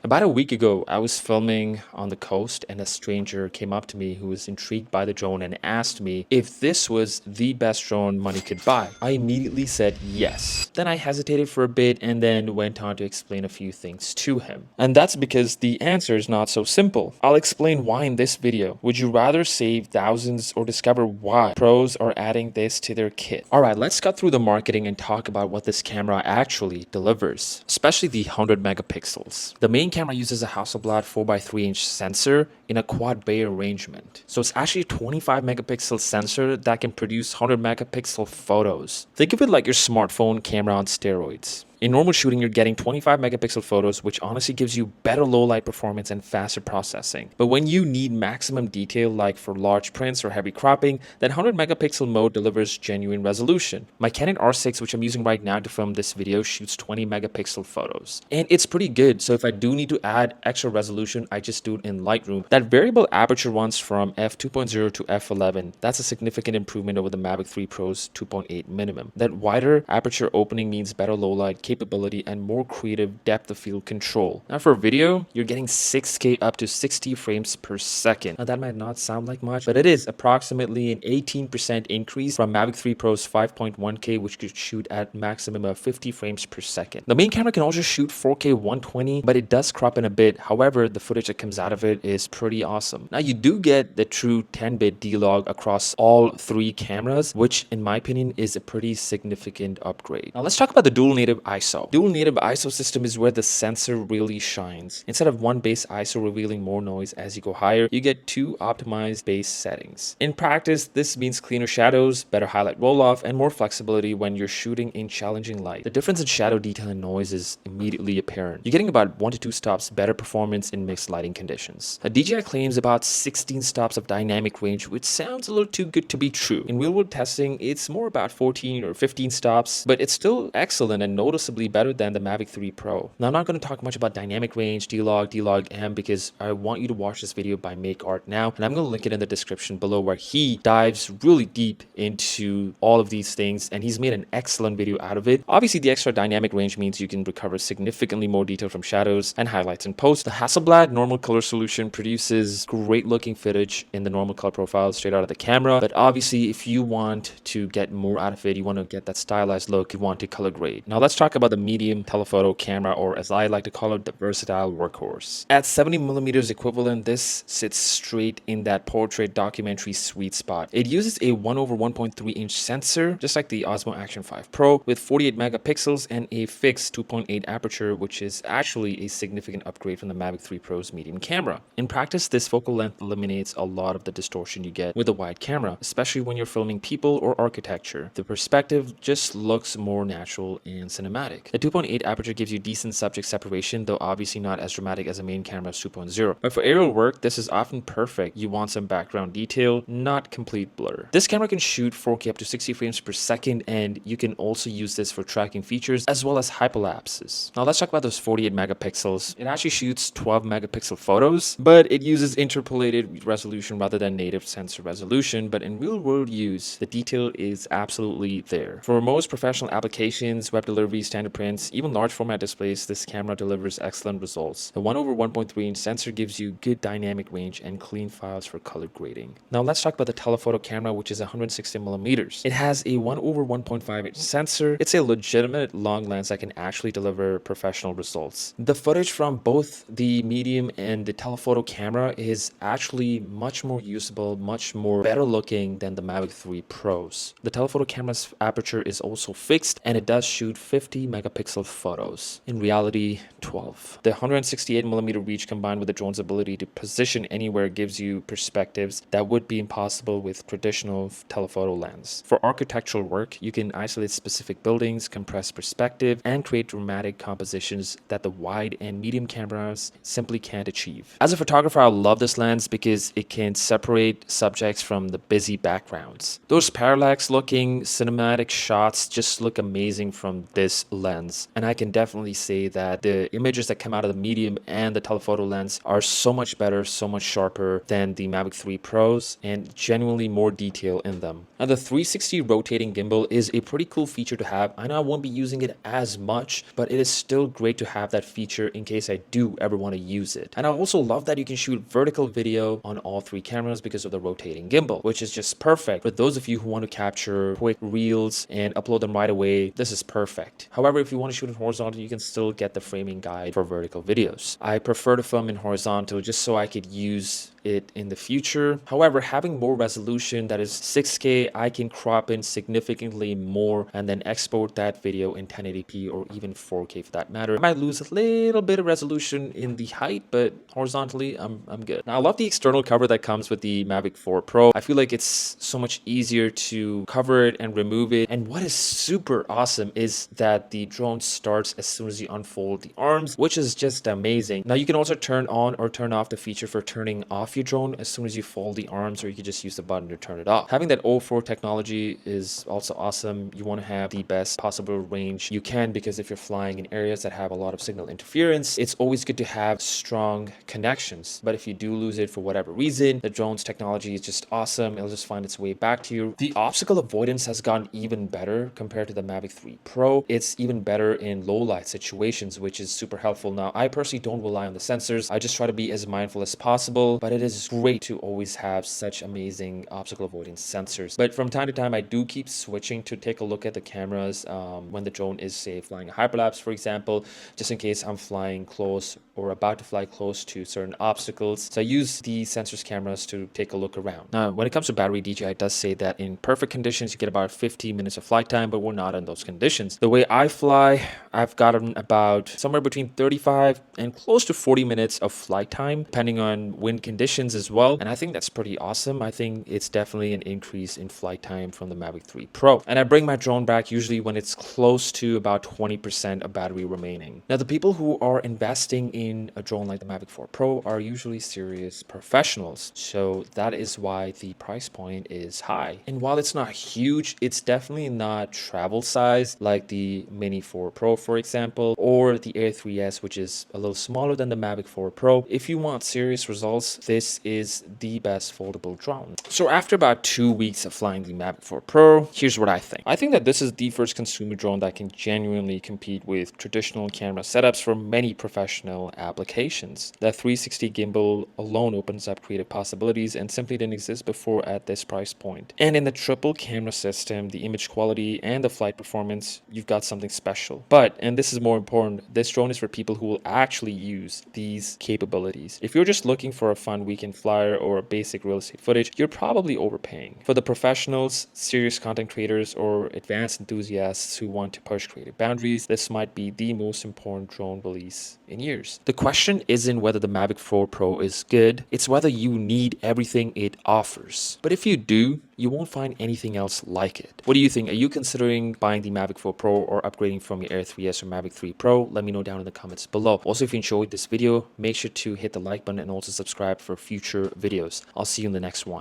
About a week ago, I was filming on the coast and a stranger came up to me who was intrigued by the drone and asked me if this was the best drone money could buy. I immediately said yes. Then I hesitated for a bit and then went on to explain a few things to him. And that's because the answer is not so simple. I'll explain why in this video. Would you rather save thousands or discover why pros are adding this to their kit? Alright, let's cut through the marketing and talk about what this camera actually delivers, especially the 100 megapixels. The main camera uses a Hasselblad 4x3 inch sensor in a quad bay arrangement. So it's actually a 25 megapixel sensor that can produce 100 megapixel photos. Think of it like your smartphone camera on steroids. In normal shooting, you're getting 25 megapixel photos, which honestly gives you better low light performance and faster processing. But when you need maximum detail, like for large prints or heavy cropping, then 100 megapixel mode delivers genuine resolution. My Canon R6, which I'm using right now to film this video, shoots 20 megapixel photos. And it's pretty good, so if I do need to add extra resolution, I just do it in Lightroom. That variable aperture runs from f2.0 to f11. That's a significant improvement over the Mavic 3 Pro's 2.8 minimum. That wider aperture opening means better low light capability and more creative depth of field control. Now for video, you're getting 6K up to 60 frames per second. Now that might not sound like much, but it is approximately an 18% increase from Mavic 3 Pro's 5.1K, which could shoot at maximum of 50 frames per second. The main camera can also shoot 4K 120, but it does crop in a bit. However, the footage that comes out of it is pretty awesome. Now you do get the true 10-bit D-Log across all three cameras, which in my opinion is a pretty significant upgrade. Now let's talk about the dual native ISO. Dual native ISO system is where the sensor really shines. Instead of one base ISO revealing more noise as you go higher, you get two optimized base settings. In practice, this means cleaner shadows, better highlight roll-off, and more flexibility when you're shooting in challenging light. The difference in shadow detail and noise is immediately apparent. You're getting about 1 to 2 stops better performance in mixed lighting conditions. DJI claims about 16 stops of dynamic range, which sounds a little too good to be true. In real-world testing, it's more about 14 or 15 stops, but it's still excellent and noticeably better than the Mavic 3 Pro. Now, I'm not going to talk much about dynamic range, D-Log, D-Log M, because I want you to watch this video by Make Art Now, and I'm going to link it in the description below where he dives really deep into all of these things, and he's made an excellent video out of it. Obviously, the extra dynamic range means you can recover significantly more detail from shadows and highlights in post. The Hasselblad normal color solution produces great looking footage in the normal color profile straight out of the camera, but obviously if you want to get more out of it, you want to get that stylized look, you want to color grade. Now let's talk about the medium telephoto camera, or as I like to call it, the versatile workhorse. At 70 millimeters equivalent, this sits straight in that portrait documentary sweet spot. It uses a 1/1.3 inch sensor, just like the Osmo Action 5 Pro, with 48 megapixels and a fixed 2.8 aperture, which is actually a significant upgrade from the Mavic 3 Pro's medium camera. In practice, this focal length eliminates a lot of the distortion you get with a wide camera, especially when you're filming people or architecture. The perspective just looks more natural and cinematic. The 2.8 aperture gives you decent subject separation, though obviously not as dramatic as the main camera's 2.0. But for aerial work, this is often perfect. You want some background detail, not complete blur. This camera can shoot 4K up to 60 frames per second, and you can also use this for tracking features as well as hyperlapses. Now let's talk about those 48 megapixels. It actually shoots 12 megapixel photos, but it uses interpolated resolution rather than native sensor resolution. But in real world use, the detail is absolutely there. For most professional applications, web delivery, standard prints, even large format displays, this camera delivers excellent results. The 1/1.3 inch sensor gives you good dynamic range and clean files for color grading. Now let's talk about the telephoto camera, which is 160 millimeters. It has a 1/1.5 inch sensor. It's a legitimate long lens that can actually deliver professional results. The footage from both the medium and the telephoto camera is actually much more usable, much more better looking than the Mavic 3 Pros. The telephoto camera's aperture is also fixed, and it does shoot 50 megapixel photos. In reality, 12. The 168 millimeter reach combined with the drone's ability to position anywhere gives you perspectives that would be impossible with traditional telephoto lens. For architectural work, you can isolate specific buildings, compress perspective, and create dramatic compositions that the wide and medium cameras simply can't achieve. As a photographer, I love this lens because it can separate subjects from the busy backgrounds. Those parallax looking cinematic shots just look amazing from this lens, and I can definitely say that the images that come out of the medium and the telephoto lens are so much better, so much sharper than the Mavic 3 Pros, and genuinely more detail in them. Now, the 360 rotating gimbal is a pretty cool feature to have. I know I won't be using it as much, but it is still great to have that feature in case I do ever want to use it. And I also love that you can shoot vertical video on all three cameras because of the rotating gimbal, which is just perfect for those of you who want to capture quick reels and upload them right away. This is perfect. However, if you want to shoot in horizontal, you can still get the framing guide for vertical videos. I prefer to film in horizontal just so I could use it in the future. However, having more resolution, that is 6K, I can crop in significantly more and then export that video in 1080p or even 4K for that matter. I might lose a little bit of resolution in the height, but horizontally, I'm good. Now, I love the external cover that comes with the Mavic 4 Pro. I feel like it's so much easier to cover it and remove it. And what is super awesome is that the drone starts as soon as you unfold the arms, which is just amazing. Now, you can also turn on or turn off the feature for turning off your drone as soon as you fold the arms, or you can just use the button to turn it off. Having that O4 technology is also awesome. You want to have the best possible range you can, because if you're flying in areas that have a lot of signal interference, it's always good to have strong connections. But if you do lose it for whatever reason, the drone's technology is just awesome. It'll just find its way back to you. The obstacle avoidance has gotten even better compared to the Mavic 3 Pro. It's even better in low light situations, which is super helpful. Now, I personally don't rely on the sensors. I just try to be as mindful as possible, but it is great to always have such amazing obstacle avoidance sensors. But from time to time, I do keep switching to take a look at the cameras when the drone is, say, flying a hyperlapse, for example, just in case I'm flying close or about to fly close to certain obstacles. So I use the sensors cameras to take a look around. Now, when it comes to battery, DJI does say that in perfect conditions, you get about 15 minutes of flight time, but we're not in those conditions. The way I fly, I've gotten about somewhere between 35 and close to 40 minutes of flight time, depending on wind conditions as well. And I think that's pretty awesome. I think it's definitely an increase in flight time from the Mavic 3 Pro. And I bring my drone back usually when it's close to about 20% of battery remaining. Now, the people who are investing in a drone like the Mavic 4 Pro are usually serious professionals. So that is why the price point is high. And while it's not huge, it's definitely not travel size like the Mini 4 Pro, for example, or the Air 3S, which is a little smaller than the Mavic 4 Pro. If you want serious results, this is the best foldable drone. So after about 2 weeks of flying the Mavic 4 Pro, here's what I think. I think that this is the first consumer drone that can genuinely compete with traditional camera setups for many professional applications. That 360 gimbal alone opens up creative possibilities and simply didn't exist before at this price point. And in the triple camera system, the image quality and the flight performance, you've got something special. But, and this is more important, this drone is for people who will actually use these capabilities. If you're just looking for a fun weekend flyer or a basic real estate footage, you're probably overpaying. For the professionals, serious content creators, or advanced enthusiasts who want to push creative boundaries, this might be the most important drone release in years. The question isn't whether the Mavic 4 Pro is good, it's whether you need everything it offers. But if you do, you won't find anything else like it. What do you think? Are you considering buying the Mavic 4 Pro or upgrading from your Air 3S or Mavic 3 Pro? Let me know down in the comments below. Also, if you enjoyed this video, make sure to hit the like button and also subscribe for future videos. I'll see you in the next one.